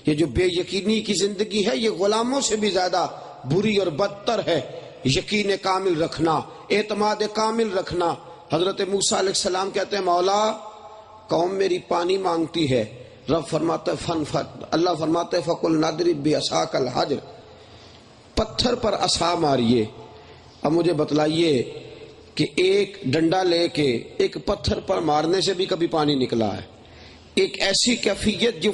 یہ جو بے یقینی کی زندگی ہے یہ غلاموں سے بھی زیادہ بری اور بدتر ہے۔ یقین کامل رکھنا، اعتماد کامل رکھنا۔ حضرت موسیٰ علیہ السلام کہتے ہیں مولا قوم میری پانی مانگتی ہے، رب فرماتا ہے اللہ فرماتا ہے فَقُلْ نَضْرِبْ بِعَصَاكَ الْحَجْرَ، پتھر پر عصا ماریے۔ اب مجھے بتلائیے کہ ایک ڈنڈا لے کے ایک پتھر پر مارنے سے بھی کبھی پانی نکلا ہے؟ ایک ایسی کیفیت جو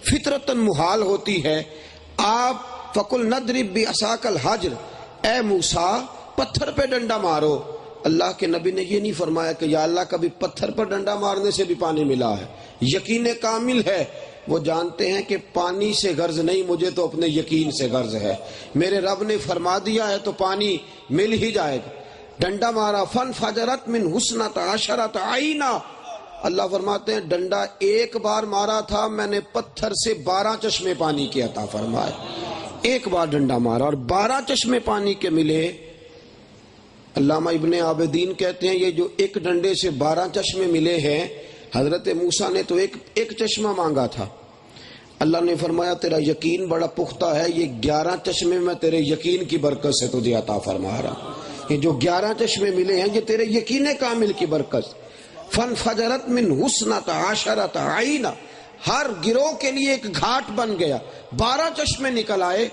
فطرتاً محال ہوتی ہے۔ آپ فَقُلْ نَضْرِبْ بِعَصَاكَ الْحَجْرَ، اے موسیٰ پتھر پہ ڈنڈا مارو۔ اللہ کے نبی نے یہ نہیں فرمایا کہ یا اللہ کبھی پتھر پر ڈنڈا مارنے سے بھی پانی ملا ہے۔ یقین کامل ہے، وہ جانتے ہیں کہ پانی سے غرض نہیں، مجھے تو اپنے یقین سے غرض ہے۔ میرے رب نے فرما دیا ہے تو پانی مل ہی جائے گا۔ ڈنڈا مارا فَانْفَجَرَتْ مِنْ حُسْنَةَ عَشَرَةَ عَيْنًا، اللہ فرماتے ہیں ڈنڈا ایک بار مارا تھا میں نے پتھر سے 12 چشمے پانی کے عطا فرمائے۔ ایک بار ڈنڈا مارا اور 12 چشمے پانی کے ملے۔ علامہ ابن عابدین کہتے ہیں یہ جو ایک ڈنڈے سے 12 چشمے ملے ہیں، حضرت موسیٰ نے تو ایک چشمہ مانگا تھا۔ اللہ نے فرمایا تیرا یقین بڑا پختہ ہے، یہ 11 چشمے میں تیرے یقین کی برکت سے تجھے عطا فرما رہا۔ یہ جو 11 چشمے ملے ہیں یہ تیرے یقین کامل کی برکت۔ فَانْفَجَرَتْ مِنْ حُسْنَةَ عَشَرَةَ عَيْنًا، ہر گروہ کے لیے ایک گھاٹ بن گیا، 12 چشمے نکل آئے۔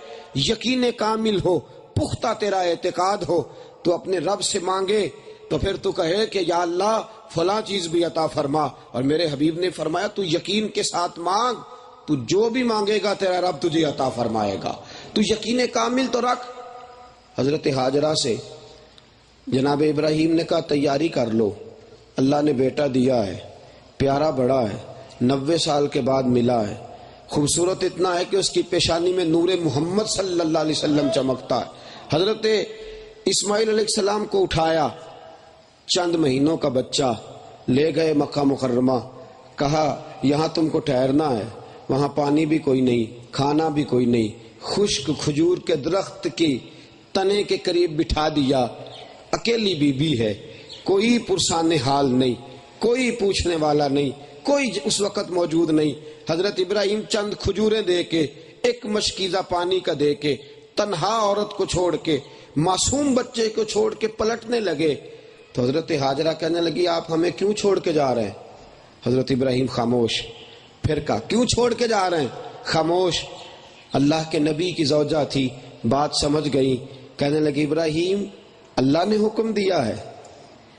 یقین کامل ہو، پختہ تیرا اعتقاد ہو تو اپنے رب سے مانگے تو پھر تو کہے کہ یا اللہ فلاں چیز بھی عطا فرما۔ اور میرے حبیب نے فرمایا تو یقین کے ساتھ مانگ، تو جو بھی مانگے گا تیرا رب تجھے عطا فرمائے گا۔ تو یقین کامل تو رکھ۔ حضرت ہاجرہ سے جناب ابراہیم نے کہا تیاری کر لو، اللہ نے بیٹا دیا ہے، پیارا بڑا ہے، 90 سال کے بعد ملا ہے، خوبصورت اتنا ہے کہ اس کی پیشانی میں نور محمد صلی اللہ علیہ وسلم چمکتا ہے۔ حضرت اسماعیل علیہ السلام کو اٹھایا، چند مہینوں کا بچہ، لے گئے مکہ مکرمہ، کہا یہاں تم کو ٹھہرنا ہے، وہاں پانی بھی کوئی نہیں، کھانا بھی کوئی نہیں، خشک کھجور کے درخت کی تنے کے قریب بٹھا دیا، اکیلی بی بی ہے، کوئی پرسان حال نہیں، کوئی پوچھنے والا نہیں، کوئی اس وقت موجود نہیں۔ حضرت ابراہیم چند کھجوریں دے کے، ایک مشکیزہ پانی کا دے کے، تنہا عورت کو چھوڑ کے، معصوم بچے کو چھوڑ کے پلٹنے لگے تو حضرت ہاجرہ کہنے لگی آپ ہمیں کیوں چھوڑ کے جا رہے ہیں؟ حضرت ابراہیم خاموش۔ پھر کہا کیوں چھوڑ کے جا رہے ہیں؟ خاموش۔ اللہ کے نبی کی زوجہ تھی، بات سمجھ گئی، کہنے لگی ابراہیم اللہ نے حکم دیا ہے،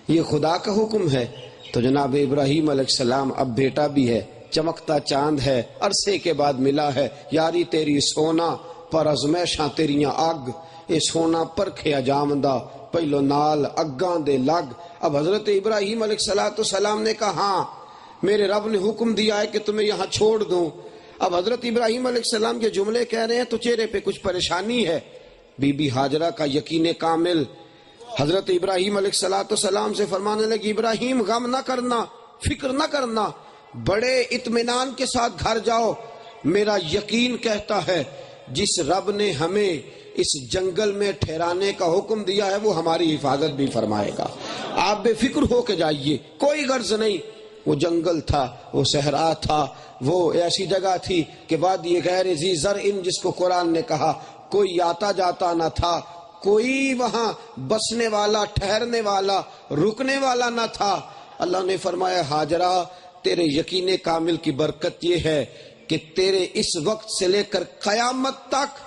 یہ خدا کا حکم ہے۔ تو جناب ابراہیم علیہ السلام اب بیٹا بھی ہے، چمکتا چاند ہے، عرصے کے بعد ملا ہے، یاری تیری سونا پر ازمیشاں تیریاں اگ، اے سونا پرکھیا جامدہ پہلو نال اگاں دے لگ۔ اب حضرت ابراہیم علیہ السلام نے کہا ہاں میرے رب نے حکم دیا ہے کہ تمہیں یہاں چھوڑ دوں۔ اب حضرت ابراہیم علیہ السلام کے جملے کہہ رہے ہیں تو چہرے پہ کچھ پریشانی ہے۔ بی بی ہاجرہ کا یقین کامل حضرت ابراہیم علیہ السلام سے فرمانے لگی ابراہیم غم نہ کرنا، فکر نہ کرنا، بڑے اطمینان کے ساتھ گھر جاؤ، میرا یقین کہتا ہے جس رب نے ہمیں اس جنگل میں ٹھہرانے کا حکم دیا ہے وہ ہماری حفاظت بھی فرمائے گا۔ آپ بے فکر ہو کے جائیے، کوئی غرض نہیں۔ وہ جنگل تھا، وہ صحرا تھا، وہ ایسی جگہ تھی کہ وادی غیر ذی زرع جس کو قرآن نے کہا، کوئی آتا جاتا نہ تھا، کوئی وہاں بسنے والا، ٹھہرنے والا، رکنے والا نہ تھا۔ اللہ نے فرمایا ہاجرہ تیرے یقین کامل کی برکت یہ ہے کہ تیرے اس وقت سے لے کر قیامت تک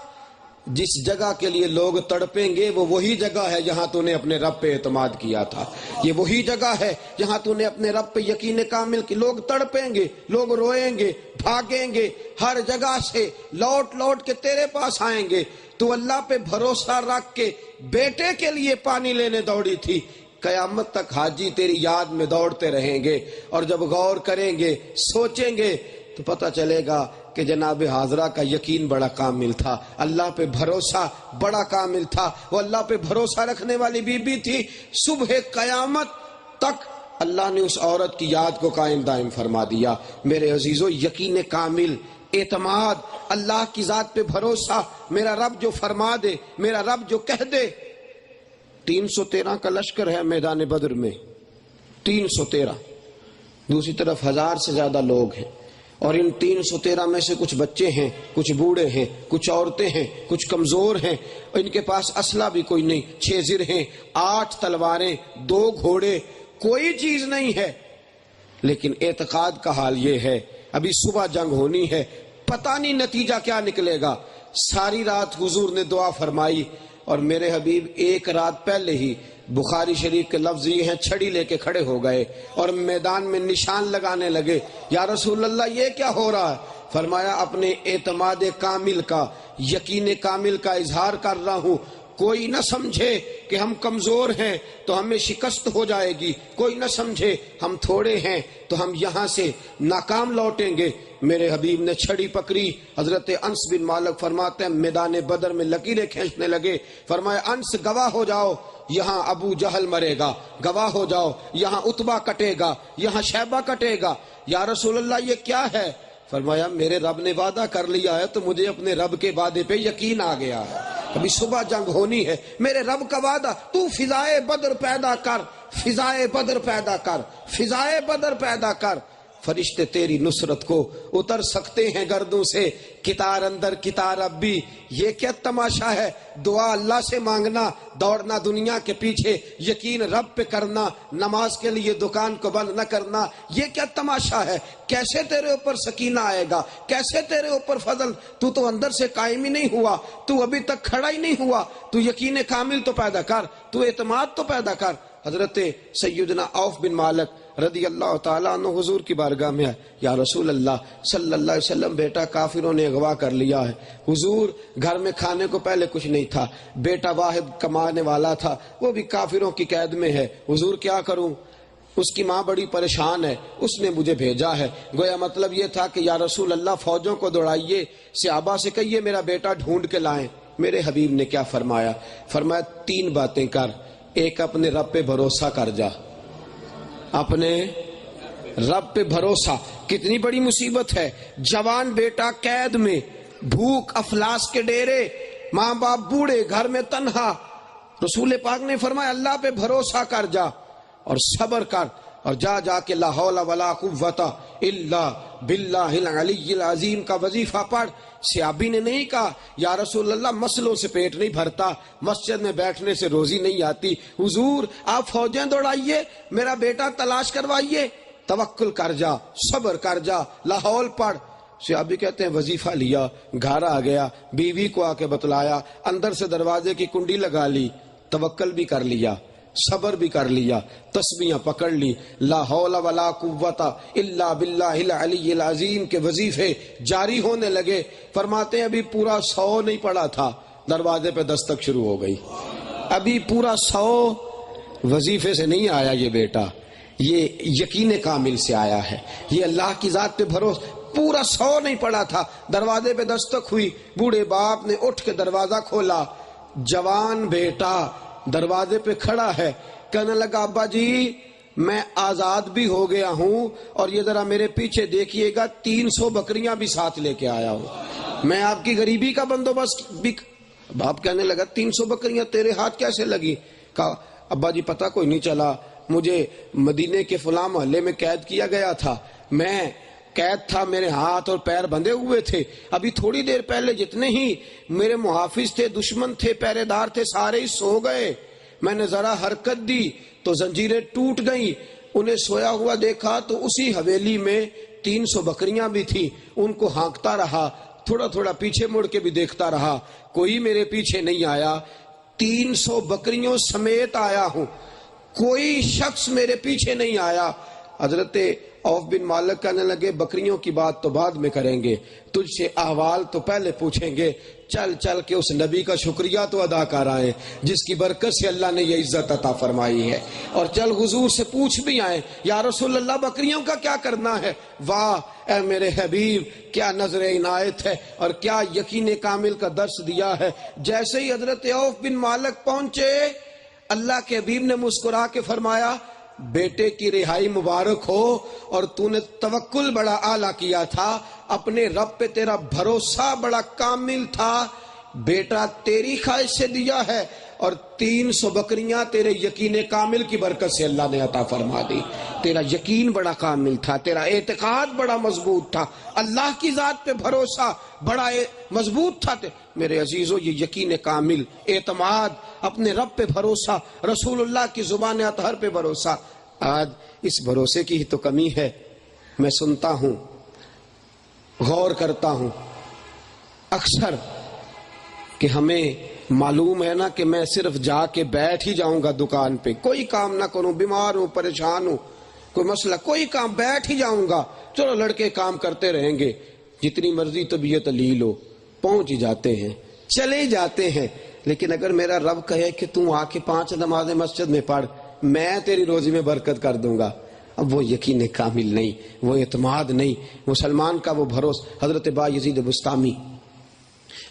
جس جگہ کے لیے لوگ تڑپیں گے وہ وہی جگہ ہے جہاں تو نے اپنے رب پہ اعتماد کیا تھا، یہ وہی جگہ ہے جہاں تو نے اپنے رب پہ یقین کامل کی۔ لوگ تڑپیں گے، لوگ روئیں گے، بھاگیں گے، ہر جگہ سے لوٹ لوٹ کے تیرے پاس آئیں گے۔ تو اللہ پہ بھروسہ رکھ کے بیٹے کے لیے پانی لینے دوڑی تھی، قیامت تک حاجی تیری یاد میں دوڑتے رہیں گے، اور جب غور کریں گے، سوچیں گے تو پتہ چلے گا کہ جناب ہاجرہ کا یقین بڑا کامل تھا، اللہ پہ بھروسہ بڑا کامل تھا، وہ اللہ پہ بھروسہ رکھنے والی بی بی تھی۔ صبح قیامت تک اللہ نے اس عورت کی یاد کو قائم دائم فرما دیا۔ میرے عزیزو یقین کامل، اعتماد، اللہ کی ذات پہ بھروسہ، میرا رب جو فرما دے، میرا رب جو کہہ دے۔ 313 کا لشکر ہے میدان بدر میں، 313، دوسری طرف 1000 سے زیادہ لوگ ہیں، اور ان 313 میں سے کچھ بچے ہیں، کچھ بوڑھے ہیں، کچھ عورتیں ہیں، کچھ کمزور ہیں، ان کے پاس اسلحہ بھی کوئی نہیں، 6 زر ہیں، 8 تلواریں، 2 گھوڑے، کوئی چیز نہیں ہے۔ لیکن اعتقاد کا حال یہ ہے ابھی صبح جنگ ہونی ہے، پتہ نہیں نتیجہ کیا نکلے گا۔ ساری رات حضور نے دعا فرمائی، اور میرے حبیب ایک رات پہلے ہی بخاری شریف کے لفظ یہ ہیں، چھڑی لے کے کھڑے ہو گئے اور میدان میں نشان لگانے لگے۔ یا رسول اللہ یہ کیا ہو رہا ہے؟ فرمایا اپنے اعتماد کامل کا، یقین کامل کا اظہار کر رہا ہوں۔ کوئی نہ سمجھے کہ ہم کمزور ہیں تو ہمیں شکست ہو جائے گی، کوئی نہ سمجھے ہم تھوڑے ہیں تو ہم یہاں سے ناکام لوٹیں گے۔ میرے حبیب نے چھڑی پکڑی۔ حضرت انس بن مالک فرماتے ہیں میدان بدر میں لکیریں کھینچنے لگے۔ فرمایا انس گواہ ہو جاؤ، یہاں ابو جہل مرے گا، گواہ ہو جاؤ یہاں عتبہ کٹے گا، یہاں شیبہ کٹے گا۔ یا رسول اللہ یہ کیا ہے؟ فرمایا میرے رب نے وعدہ کر لیا ہے تو مجھے اپنے رب کے وعدے پہ یقین آ گیا ہے، ابھی صبح جنگ ہونی ہے، میرے رب کا وعدہ۔ تو فضائے بدر پیدا کر، فضائے بدر پیدا کر، فضائے بدر پیدا کر۔ فرشتے تیری نصرت کو اتر سکتے ہیں گردوں سے، کتار اندر کتار اب بھی۔ یہ کیا تماشا ہے؟ دعا اللہ سے مانگنا، دوڑنا دنیا کے پیچھے، یقین رب پہ کرنا، نماز کے لیے دکان کو بند نہ کرنا، یہ کیا تماشا ہے؟ کیسے تیرے اوپر سکینہ آئے گا؟ کیسے تیرے اوپر فضل؟ تو اندر سے قائم ہی نہیں ہوا، تو ابھی تک کھڑا ہی نہیں ہوا۔ تو یقین کامل تو پیدا کر، تو اعتماد تو پیدا کر۔ حضرت سیدنا عوف بن مالک رضی اللہ تعالیٰ عنہ حضور کی بارگاہ میں ہے، یا رسول اللہ صلی اللہ علیہ وسلم بیٹا کافروں نے اغوا کر لیا ہے۔ حضور گھر میں کھانے کو پہلے کچھ نہیں تھا، بیٹا واحد کمانے والا تھا، وہ بھی کافروں کی قید میں ہے، حضور کیا کروں؟ اس کی ماں بڑی پریشان ہے، اس نے مجھے بھیجا ہے۔ گویا مطلب یہ تھا کہ یا رسول اللہ فوجوں کو دوڑائیے، صحابہ سے کہیے میرا بیٹا ڈھونڈ کے لائیں۔ میرے حبیب نے کیا فرمایا؟ فرمایا 3 باتیں کر، ایک اپنے رب پہ بھروسہ کر جا، اپنے رب پہ بھروسہ۔ کتنی بڑی مصیبت ہے، جوان بیٹا قید میں، بھوک افلاس کے ڈیرے، ماں باپ بوڑھے، گھر میں تنہا۔ رسول پاک نے فرمایا اللہ پہ بھروسہ کر جا اور صبر کر، اور جا کے لا حول ولا قوت الا باللہ العلی العظیم کا وظیفہ پڑھ۔ صحابی نے نہیں کہا یا رسول اللہ مسلوں سے پیٹ نہیں بھرتا، مسجد میں بیٹھنے سے روزی نہیں آتی، حضور آپ فوجیں دوڑائیے، میرا بیٹا تلاش کروائیے۔ توکل کر جا، صبر کر جا، لا حول پڑھ۔ صحابی کہتے ہیں وظیفہ لیا، گھر آ گیا، بیوی کو آ کے بتلایا، اندر سے دروازے کی کنڈی لگا لی، توکل بھی کر لیا، صبر بھی کر لیا، تسبیحاں پکڑ لی، لا حول ولا قوت الا باللہ العلی العظیم کے وظیفے جاری ہونے لگے۔ فرماتے ہیں ابھی پورا 100 نہیں پڑا تھا، دروازے پہ دستک شروع ہو گئی۔ ابھی پورا 100 وظیفے سے نہیں آیا یہ بیٹا، یہ یقین کامل سے آیا ہے، یہ اللہ کی ذات پہ بھروسہ۔ پورا 100 نہیں پڑا تھا، دروازے پہ دستک ہوئی، بوڑھے باپ نے اٹھ کے دروازہ کھولا، جوان بیٹا دروازے پہ کھڑا ہے، کہنے لگا ابا جی میں آزاد بھی ہو گیا ہوں، اور یہ ذرا میرے پیچھے دیکھیے گا 300 بکریاں بھی ساتھ لے کے آیا ہوں، میں آپ کی غریبی کا بندوبست بھی۔ باپ کہنے لگا 300 بکریاں تیرے ہاتھ کیسے لگی؟ کہا ابا جی پتہ کوئی نہیں چلا، مجھے مدینے کے فلاں محلے میں قید کیا گیا تھا، میں قید تھا، میرے ہاتھ اور پیر بندھے ہوئے تھے، ابھی تھوڑی دیر پہلے جتنے ہی میرے محافظ تھے، دشمن تھے، پہرے دار تھے، سارے ہی سو گئے، میں نے ذرا حرکت دی تو زنجیریں ٹوٹ گئیں، انہیں سویا ہوا دیکھا تو اسی حویلی میں 300 بکریاں بھی تھیں، ان کو ہانکتا رہا، تھوڑا تھوڑا پیچھے مڑ کے بھی دیکھتا رہا، کوئی میرے پیچھے نہیں آیا، 300 بکریوں سمیت آیا ہوں، کوئی شخص میرے پیچھے نہیں آیا۔ حضرت عوف بن مالک کہنے لگے بکریوں کی بات تو بعد میں کریں گے، تجھ سے احوال تو پہلے پوچھیں گے، چل چل کے اس نبی کا شکریہ تو ادا کر آئے جس کی برکت سے اللہ نے یہ عزت عطا فرمائی ہے، اور چل حضور سے پوچھ بھی آئے یا رسول اللہ بکریوں کا کیا کرنا ہے؟ واہ اے میرے حبیب کیا نظر عنایت ہے اور کیا یقین کامل کا درس دیا ہے۔ جیسے ہی حضرت عوف بن مالک پہنچے، اللہ کے حبیب نے مسکرا کے فرمایا بیٹے کی رہائی مبارک ہو، اور تو نے توکل بڑا اعلیٰ کیا تھا، اپنے رب پہ تیرا بھروسہ بڑا کامل تھا، بیٹا تیری خواہش سے دیا ہے اور 300 بکریاں تیرے یقین کامل کی برکت سے اللہ نے عطا فرما دی. تیرا یقین بڑا کامل تھا، تیرا اعتقاد بڑا مضبوط تھا، اللہ کی ذات پہ بھروسہ بڑا مضبوط تھا. میرے عزیزو، یہ یقین کامل، اعتماد، اپنے رب پہ بھروسہ، رسول اللہ کی زبان اطہر پہ بھروسہ، آج اس بھروسے کی ہی تو کمی ہے. میں سنتا ہوں، غور کرتا ہوں اکثر کہ ہمیں معلوم ہے نا کہ میں صرف جا کے بیٹھ ہی جاؤں گا دکان پہ، کوئی کام نہ کروں، بیمار ہوں، پریشان ہوں، کوئی مسئلہ، کوئی کام، بیٹھ ہی جاؤں گا، چلو لڑکے کام کرتے رہیں گے، جتنی مرضی طبیعت لیل ہو، پہنچ ہی جاتے ہیں، چلے جاتے ہیں. لیکن اگر میرا رب کہے کہ تم آ کے 5 نمازیں مسجد میں پڑھ، میں تیری روزی میں برکت کر دوں گا، اب وہ یقین کامل نہیں، وہ اعتماد نہیں، مسلمان کا وہ بھروسہ. حضرت بایزید بستامی،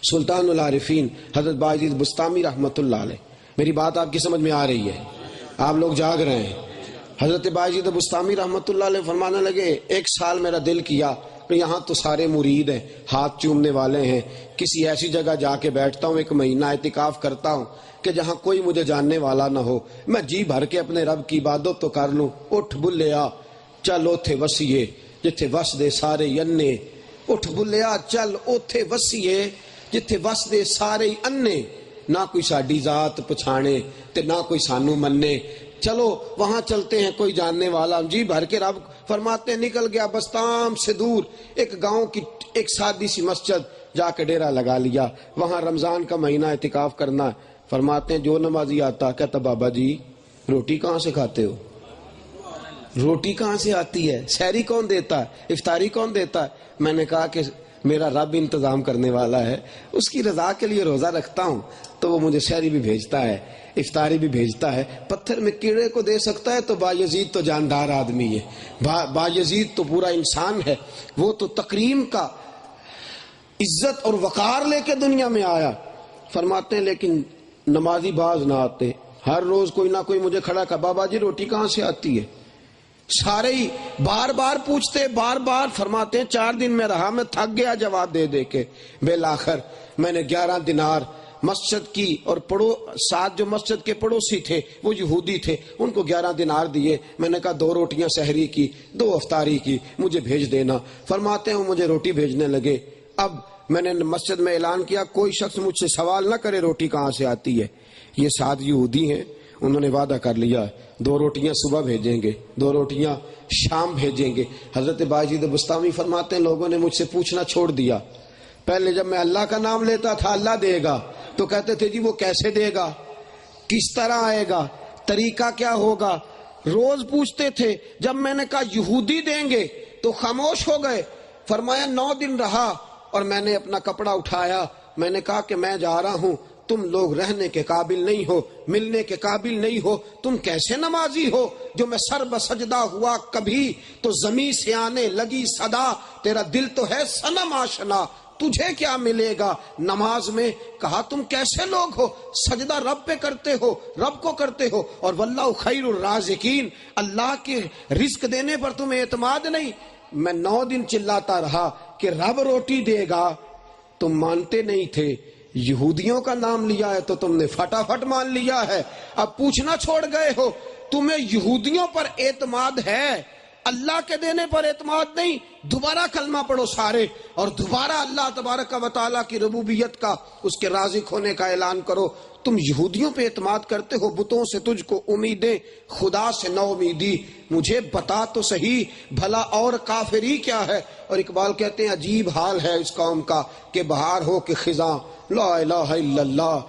سلطان العارفین حضرت بایزید بستامی رحمت اللہ علیہ، میری بات آپ کی سمجھ میں آ رہی ہے؟ آپ لوگ جاگ رہے ہیں؟ حضرت بایزید بستامی رحمت اللہ علیہ فرمانے لگے، ایک سال میرا دل کیا کہ یہاں تو سارے مرید ہیں، ہاتھ چومنے والے ہیں، کسی ایسی جگہ جا کے بیٹھتا ہوں، 1 مہینہ اعتکاف کرتا ہوں کہ جہاں کوئی مجھے جاننے والا نہ ہو، میں جی بھر کے اپنے رب کی عبادت تو کر لوں. اٹھ بلیا چل اوتھے وسیے جتھے وس دے سارے انے، اٹھ بلیا چل اوتھے وسیے جتھے وس دے سارے انے، نہ کوئی ساڈی ذات پچھانے تے نہ کوئی سانو مننے، چلو وہاں چلتے ہیں، کوئی جاننے والا. جی بھر کے رب فرماتے ہیں نکل گیا بستام سے دور ایک گاؤں کی ایک سادی سی مسجد، جا کے ڈیرا لگا لیا، وہاں رمضان کا مہینہ اعتکاف کرنا. فرماتے ہیں جو نمازی آتا کہتا بابا جی روٹی کہاں سے کھاتے ہو، روٹی کہاں سے آتی ہے، سحری کون دیتا ہے، افطاری کون دیتا ہے؟ میں نے کہا کہ میرا رب انتظام کرنے والا ہے، اس کی رضا کے لیے روزہ رکھتا ہوں تو وہ مجھے سحری بھی بھیجتا ہے، افطاری بھی بھیجتا ہے. پتھر میں کیڑے کو دے سکتا ہے تو بایزید تو جاندار آدمی ہے، بایزید تو پورا انسان ہے، وہ تو تکریم کا عزت اور وقار لے کے دنیا میں آیا. فرماتے ہیں لیکن نمازی باز نہ آتے، ہر روز کوئی نہ کوئی مجھے کھڑا کر بابا جی روٹی کہاں سے آتی ہے، سارے ہی بار بار پوچھتے، بار بار. فرماتے ہیں 4 دن میں رہا، میں تھک گیا جواب دے دے کے، بالآخر میں نے 11 دینار مسجد کی اور ساتھ جو مسجد کے پڑوسی تھے وہ یہودی تھے، ان کو 11 دینار دیے. میں نے کہا 2 روٹیاں سحری کی 2 افطاری کی مجھے بھیج دینا. فرماتے ہیں وہ مجھے روٹی بھیجنے لگے. اب میں نے مسجد میں اعلان کیا کوئی شخص مجھ سے سوال نہ کرے روٹی کہاں سے آتی ہے. یہ 7 یہودی ہیں، انہوں نے وعدہ کر لیا 2 روٹیاں صبح بھیجیں گے، 2 روٹیاں شام بھیجیں گے. حضرت بایزید بستامی فرماتے ہیں لوگوں نے مجھ سے پوچھنا چھوڑ دیا. پہلے جب میں اللہ کا نام لیتا تھا اللہ دے گا تو کہتے تھے جی وہ کیسے دے گا، کس طرح آئے گا، طریقہ کیا ہوگا، روز پوچھتے تھے. جب میں نے کہا یہودی دیں گے تو خاموش ہو گئے. فرمایا 9 دن رہا اور میں نے اپنا کپڑا اٹھایا، میں نے کہا کہ میں جا رہا ہوں، تم لوگ رہنے کے قابل نہیں ہو، ملنے کے قابل نہیں ہو، تم کیسے نمازی ہو جو میں سر بسجدہ ہوا کبھی تو زمین سے آنے لگی صدا، تیرا دل تو ہے صنم آشنا، تجھے کیا ملے گا نماز میں. کہا تم کیسے لوگ ہو، سجدہ رب پہ کرتے ہو، رب کو کرتے ہو، اور واللہ خیر الرازقین، اللہ کے رزق دینے پر تمہیں اعتماد نہیں. میں 9 دن چلاتا رہا کہ رب روٹی دے گا، تم مانتے نہیں تھے. یہودیوں کا نام لیا ہے تو تم نے فٹافٹ مان لیا ہے. اب پوچھنا چھوڑ گئے ہو. تمہیں یہودیوں پر اعتماد ہے، اللہ کے دینے پر اعتماد نہیں. دوبارہ کلمہ پڑھو سارے اور دوبارہ اللہ تبارک و تعالیٰ کی ربوبیت کا، اس کے رازق ہونے کا اعلان کرو. تم یہودیوں پہ اعتماد کرتے ہو، بتوں سے تجھ کو امیدیں، خدا سے نو امیدی. مجھے بتا تو صحیح بھلا اور کافری کیا ہے. اور اقبال کہتے ہیں عجیب حال ہے اس قوم کا کہ بہار ہو کہ خزاں لا الہ الا اللہ.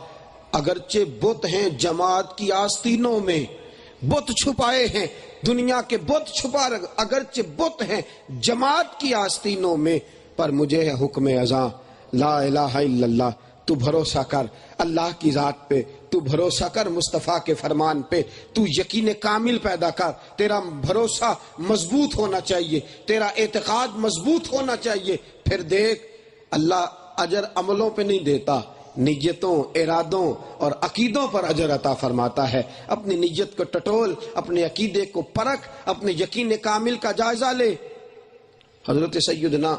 اگرچہ بت ہیں جماعت کی آستینوں میں، بت چھپائے ہیں دنیا کے، بت چھپا، اگرچہ بت ہیں جماعت کی آستینوں میں، پر مجھے ہے حکم ازاں لا الہ الا اللہ. تو بھروسہ کر اللہ کی ذات پہ، تو بھروسہ کر مصطفیٰ کے فرمان پہ، تو یقین کامل پیدا کر. تیرا بھروسہ مضبوط ہونا چاہیے، تیرا اعتقاد مضبوط ہونا چاہیے. پھر دیکھ اللہ اجر عملوں پہ نہیں دیتا، نیتوں، ارادوں اور عقیدوں پر اجر عطا فرماتا ہے. اپنی نیت کو ٹٹول، اپنے عقیدے کو پرکھ، اپنے یقین کامل کا جائزہ لے. حضرت سیدنا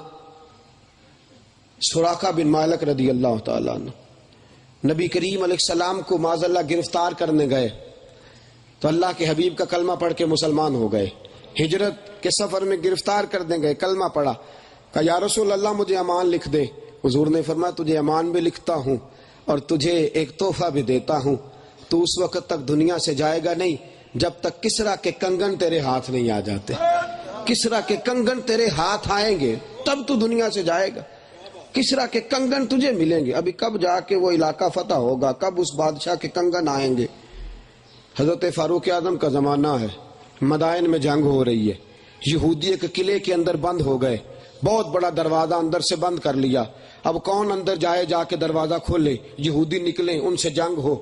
سراقہ بن مالک رضی اللہ تعالیٰ عنہ نبی کریم علیہ السلام کو معاذ اللہ گرفتار کرنے گئے تو اللہ کے حبیب کا کلمہ پڑھ کے مسلمان ہو گئے. ہجرت کے سفر میں گرفتار کرنے گئے, کلمہ پڑھا, کہا یا رسول اللہ مجھے امان لکھ دے. حضور نے فرمایا تجھے امان بھی لکھتا ہوں اور تجھے ایک تحفہ بھی دیتا ہوں. تو اس وقت تک دنیا سے جائے گا نہیں جب تک کسرا کے کنگن تیرے ہاتھ نہیں آ جاتے. کسرا کے کنگن تیرے ہاتھ آئیں گے تب تو دنیا سے جائے گا. کسرا کے کنگن تجھے ملیں گے. ابھی کب جا کے وہ علاقہ فتح ہوگا, کب اس بادشاہ کے کنگن آئیں گے. حضرت فاروق اعظم کا زمانہ ہے, مدائن میں جنگ ہو رہی ہے. یہودی ایک قلعے کے اندر بند ہو گئے, بہت بڑا دروازہ اندر سے بند کر لیا. اب کون اندر جائے, جا کے دروازہ کھولے, یہودی نکلیں, ان سے جنگ ہو.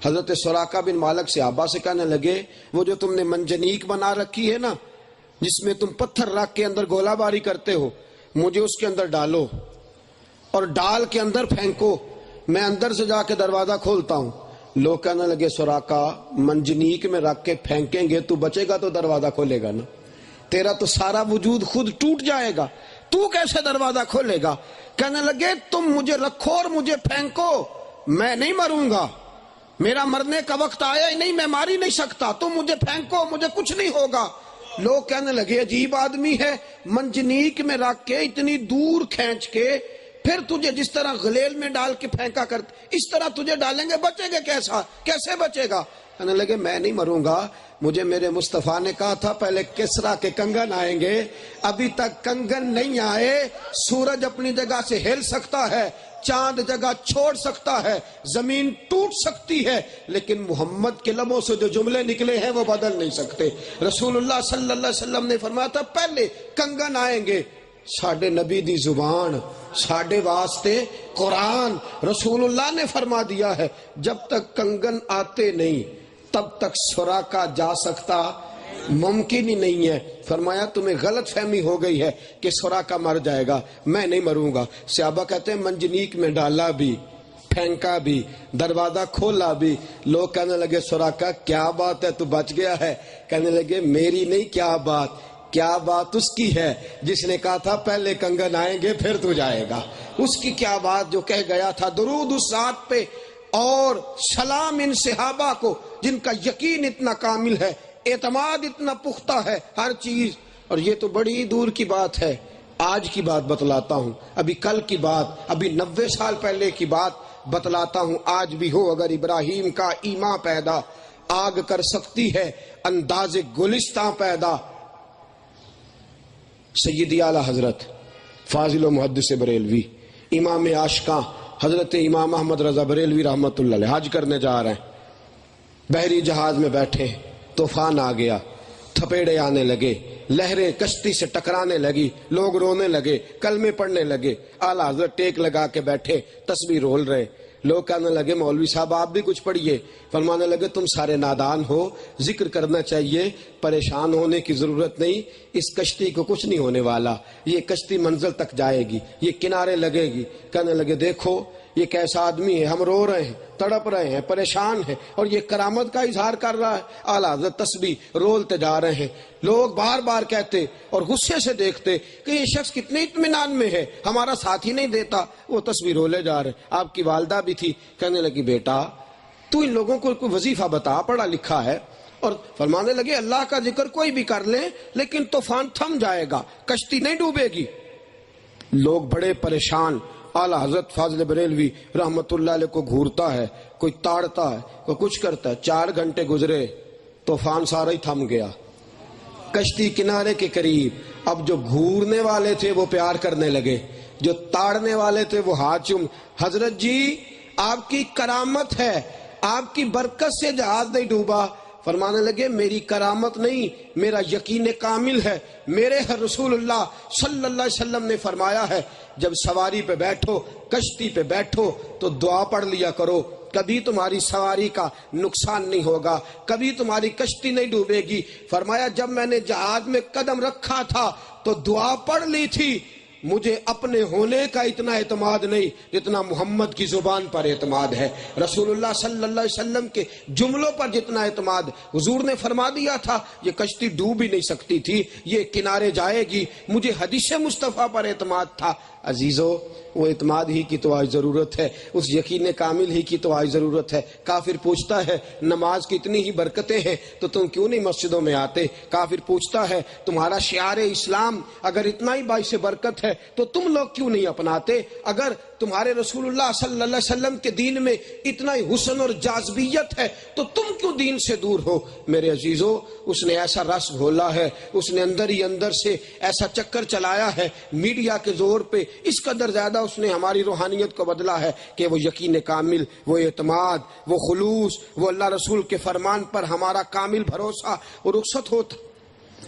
حضرت سراقہ بن مالک صحابہ سے کہنے لگے وہ جو تم نے منجنیق بنا رکھی ہے نا, جس میں تم پتھر رکھ کے اندر گولہ باری کرتے ہو, مجھے اس کے اندر ڈالو اور ڈال کے اندر پھینکو, میں اندر سے جا کے دروازہ کھولتا ہوں. لوگ کہنے لگے سراقہ منجنیق میں رکھ کے پھینکیں گے تو بچے گا تو دروازہ کھولے گا نا, تیرا تو سارا وجود خود ٹوٹ جائے گا, تو کیسے دروازہ کھولے گا. کہنے لگے تم مجھے رکھو اور مجھے پھینکو, میں نہیں مروں گا, میرا مرنے کا وقت آیا ہی نہیں, میں مار ہی نہیں سکتا, تم مجھے پھینکو, مجھے کچھ نہیں ہوگا. لوگ کہنے لگے عجیب آدمی ہے, منجنیق میں رکھ کے اتنی دور کھینچ کے پھر تجھے جس طرح غلیل میں ڈال کے پھینکا کرتے اس طرح تجھے ڈالیں گے, بچے گے کیسا, کیسے بچے گا. کہنے لگے میں نہیں مروں گا, مجھے میرے مصطفیٰ نے کہا تھا پہلے کسرا کے کنگن آئیں گے, ابھی تک کنگن نہیں آئے. سورج اپنی جگہ سے ہل سکتا ہے, چاند جگہ چھوڑ سکتا ہے, زمین ٹوٹ سکتی ہے, لیکن محمد کے لبوں سے جو جملے نکلے ہیں وہ بدل نہیں سکتے. رسول اللہ صلی اللہ علیہ وسلم نے فرمایا تھا پہلے کنگن آئیں گے. ساڈے نبی دی زبان, ساڈے واسطے قرآن, رسول اللہ نے فرما دیا ہے جب تک کنگن آتے نہیں تب تک سراقہ جا سکتا ممکن ہی نہیں ہے. فرمایا تمہیں غلط فہمی ہو گئی ہے کہ سراقہ مر جائے گا, میں نہیں مروں گا. صحابہ کہتے ہیں منجنیق میں ڈالا بھی, پھینکا بھی, دروازہ کھولا بھی. لوگ کہنے لگے سراقہ کیا بات ہے تو بچ گیا ہے. کہنے لگے میری نہیں, کیا بات, کیا بات اس کی ہے جس نے کہا تھا پہلے کنگن آئیں گے پھر تو جائے گا. اس کی کیا بات جو کہہ گیا تھا درود اس ذات پہ اور سلام ان صحابہ کو جن کا یقین اتنا کامل ہے, اعتماد اتنا پختہ ہے ہر چیز. اور یہ تو بڑی دور کی بات ہے, آج کی بات بتلاتا ہوں, ابھی کل کی بات, ابھی 90 سال پہلے کی بات بتلاتا ہوں. آج بھی ہو اگر ابراہیم کا ایمان پیدا, آگ کر سکتی ہے انداز گلستاں پیدا. سیدی اعلی حضرت فاضل و محدث بریلوی امام عاشقاں حضرت امام احمد رضا بریلوی رحمت اللہ علیہ حج کرنے جا رہے ہیں. بحری جہاز میں بیٹھے, طوفان آ گیا, تھپیڑے آنے لگے, لہریں کشتی سے ٹکرانے لگی, لوگ رونے لگے, کلمے پڑھنے لگے. اعلیٰ حضرت ٹیک لگا کے بیٹھے, تسبیح رول رہے. لوگ کہنے لگے مولوی صاحب آپ بھی کچھ پڑھیے. فرمانے لگے تم سارے نادان ہو, ذکر کرنا چاہیے, پریشان ہونے کی ضرورت نہیں. اس کشتی کو کچھ نہیں ہونے والا, یہ کشتی منزل تک جائے گی, یہ کنارے لگے گی. کہنے لگے دیکھو یہ کیسا آدمی ہے, ہم رو رہے ہیں, تڑپ رہے ہیں, پریشان ہیں, اور یہ کرامت کا اظہار کر رہا ہے. اعلیٰ حضرت تسبیح رولتے جا رہے ہیں. لوگ بار بار کہتے اور غصے سے دیکھتے کہ یہ شخص کتنے اطمینان میں ہے, ہمارا ساتھ ہی نہیں دیتا. وہ تسبیح رولے جا رہے. آپ کی والدہ بھی تھی, کہنے لگی بیٹا تو ان لوگوں کو کوئی وظیفہ بتا, پڑھا لکھا ہے. اور فرمانے لگے اللہ کا ذکر کوئی بھی کر لیں لیکن طوفان تھم جائے گا, کشتی نہیں ڈوبے گی. لوگ بڑے پریشان. اعلیٰ حضرت فاضل بریلوی رحمت اللہ علیہ کو گھورتا ہے, کوئی تاڑتا ہے, کوئی کچھ کرتا ہے. 4 گھنٹے گزرے, طوفان سارا ہی تھم گیا, کشتی کنارے کے قریب. اب جو گھورنے والے تھے وہ پیار کرنے لگے, جو تاڑنے والے تھے وہ ہاتھ چوم. حضرت جی آپ کی کرامت ہے, آپ کی برکت سے جہاز نہیں ڈوبا. فرمانے لگے میری کرامت نہیں, میرا یقین کامل ہے. میرے رسول اللہ صلی اللہ علیہ وسلم نے فرمایا ہے جب سواری پہ بیٹھو, کشتی پہ بیٹھو تو دعا پڑھ لیا کرو, کبھی تمہاری سواری کا نقصان نہیں ہوگا, کبھی تمہاری کشتی نہیں ڈوبے گی. فرمایا جب میں نے جہاز میں قدم رکھا تھا تو دعا پڑھ لی تھی, مجھے اپنے ہونے کا اتنا اعتماد نہیں جتنا محمد کی زبان پر اعتماد ہے, رسول اللہ صلی اللہ علیہ وسلم کے جملوں پر جتنا اعتماد. حضور نے فرما دیا تھا یہ کشتی ڈوب ہی نہیں سکتی تھی, یہ کنارے جائے گی. مجھے حدیث مصطفیٰ پر اعتماد تھا. عزیزو وہ اعتماد ہی کی تو آج ضرورت ہے، اس یقین کامل ہی کی تو آج ضرورت ہے۔ کافر پوچھتا ہے نماز کی اتنی ہی برکتیں ہیں تو تم کیوں نہیں مسجدوں میں آتے؟ کافر پوچھتا ہے تمہارا شعار اسلام اگر اتنا ہی باعث برکت ہے تو تم لوگ کیوں نہیں اپناتے؟ اگر تمہارے رسول اللہ صلی اللہ علیہ وسلم کے دین میں اتنا ہی حسن اور جاذبیت ہے تو تم کیوں دین سے دور ہو؟ میرے عزیزو اس نے ایسا رس گھولا ہے، اس نے اندر ہی اندر سے ایسا چکر چلایا ہے میڈیا کے زور پہ، اس قدر زیادہ اس نے ہماری روحانیت کو بدلا ہے کہ وہ یقین کامل، وہ اعتماد، وہ خلوص، وہ اللہ رسول کے فرمان پر ہمارا کامل بھروسہ اور رخصت ہوتا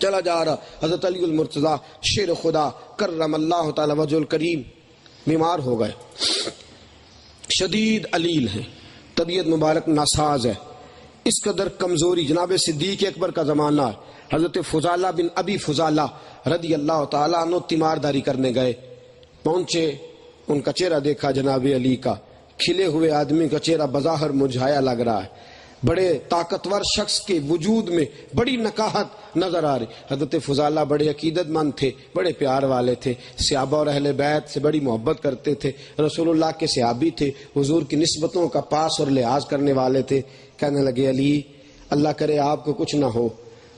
چلا جا رہا۔ حضرت علی المرتضیٰ شیر خدا کرم اللہ تعالی وجہ الکریم بیمار ہو گئے، شدید علیل ہیں، طبیعت مبارک ناساز ہے، اس قدر کمزوری۔ جناب صدیق اکبر کا زمانہ ہے، حضرت فضالہ بن ابی فضالہ رضی اللہ تعالیٰ عنہ تیمارداری کرنے گئے، پہنچے، ان کا چہرہ دیکھا جناب علی کا، کھلے ہوئے آدمی کا چہرہ بظاہر مرجھایا لگ رہا ہے، بڑے طاقتور شخص کے وجود میں بڑی نکاہت نظر آ رہی۔ حضرت فضالہ بڑے عقیدت مند تھے، بڑے پیار والے تھے، صحابہ اور اہل بیت سے بڑی محبت کرتے تھے، رسول اللہ کے صحابی تھے، حضور کی نسبتوں کا پاس اور لحاظ کرنے والے تھے۔ کہنے لگے علی اللہ کرے آپ کو کچھ نہ ہو،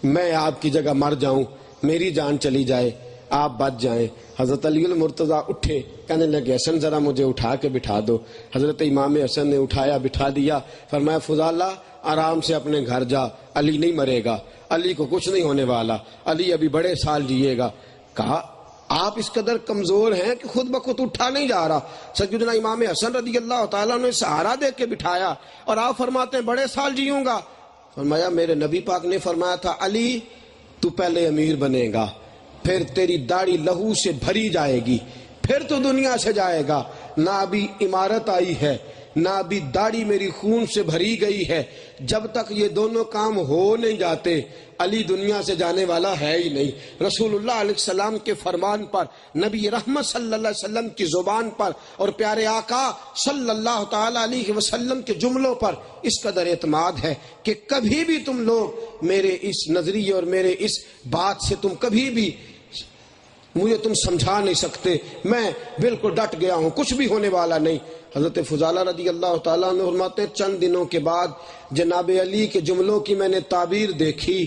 میں آپ کی جگہ مر جاؤں، میری جان چلی جائے، آپ بچ جائیں۔ حضرت علی المرتضیٰ اٹھے، کہنے لگے حسن ذرا مجھے اٹھا کے بٹھا دو۔ حضرت امام حسن نے اٹھایا، بٹھا دیا، فرمایا فضالہ آرام سے اپنے گھر جا، علی نہیں مرے گا، علی کو کچھ نہیں ہونے والا، علی ابھی بڑے سال جیے گا۔ کہا آپ اس قدر کمزور ہیں کہ خود بخود اٹھا نہیں جا رہا۔ سیدنا امام حسن رضی اللہ تعالیٰ نے سہارا دے کے بٹھایا اور آپ فرماتے ہیں بڑے سال جیوں گا۔ فرمایا میرے نبی پاک نے فرمایا تھا علی تو پہلے امیر بنے گا، پھر تیری داڑھی لہو سے بھری جائے گی، پھر تو دنیا سے جائے گا، نہ ابھی عمارت آئی ہے، نہ ابھی داڑھی میری خون سے بھری گئی ہے، جب تک یہ دونوں کام ہو نہیں جاتے علی دنیا سے جانے والا ہے ہی نہیں۔ رسول اللہ علیہ السلام کے فرمان پر، نبی رحمت صلی اللہ علیہ وسلم کی زبان پر اور پیارے آقا صلی اللہ تعالی علیہ وسلم کے جملوں پر اس قدر اعتماد ہے کہ کبھی بھی تم لوگ میرے اس نظریے اور میرے اس بات سے تم کبھی بھی مجھے تم سمجھا نہیں سکتے، میں بالکل ڈٹ گیا ہوں، کچھ بھی ہونے والا نہیں۔ حضرت فضالہ رضی اللہ تعالیٰ عنہ فرماتے ہیں چند دنوں کے بعد جناب علی کے جملوں کی میں نے تعبیر دیکھی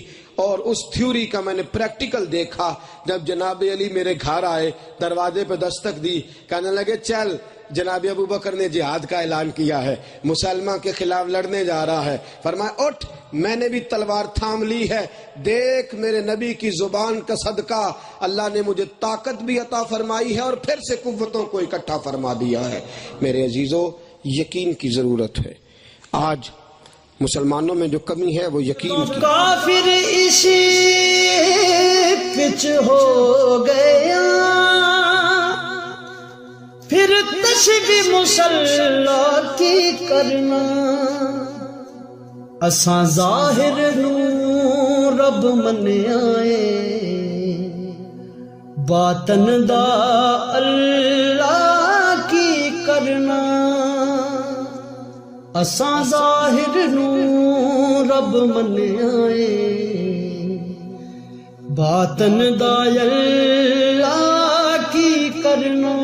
اور اس تھیوری کا میں نے پریکٹیکل دیکھا۔ جب جناب علی میرے گھر آئے، دروازے پہ دستک دی، کہنے لگے چل جناب ابو بکر نے جہاد کا اعلان کیا ہے، مسلمہ کے خلاف لڑنے جا رہا ہے۔ فرمایا اٹھ، میں نے بھی تلوار تھام لی ہے، دیکھ میرے نبی کی زبان کا صدقہ اللہ نے مجھے طاقت بھی عطا فرمائی ہے اور پھر سے قوتوں کو اکٹھا فرما دیا ہے۔ میرے عزیزو یقین کی ضرورت ہے، آج مسلمانوں میں جو کمی ہے وہ یقین کی۔ کافر اسی پچ ہو گیا، پھر تشبیہ مسلح کی کرنا، اساں ظاہر نو رب من آئے، باطن دا اللہ کی کرنا، اساں ظاہر نو رب من آئے، باطن دا اللہ کی کرنا۔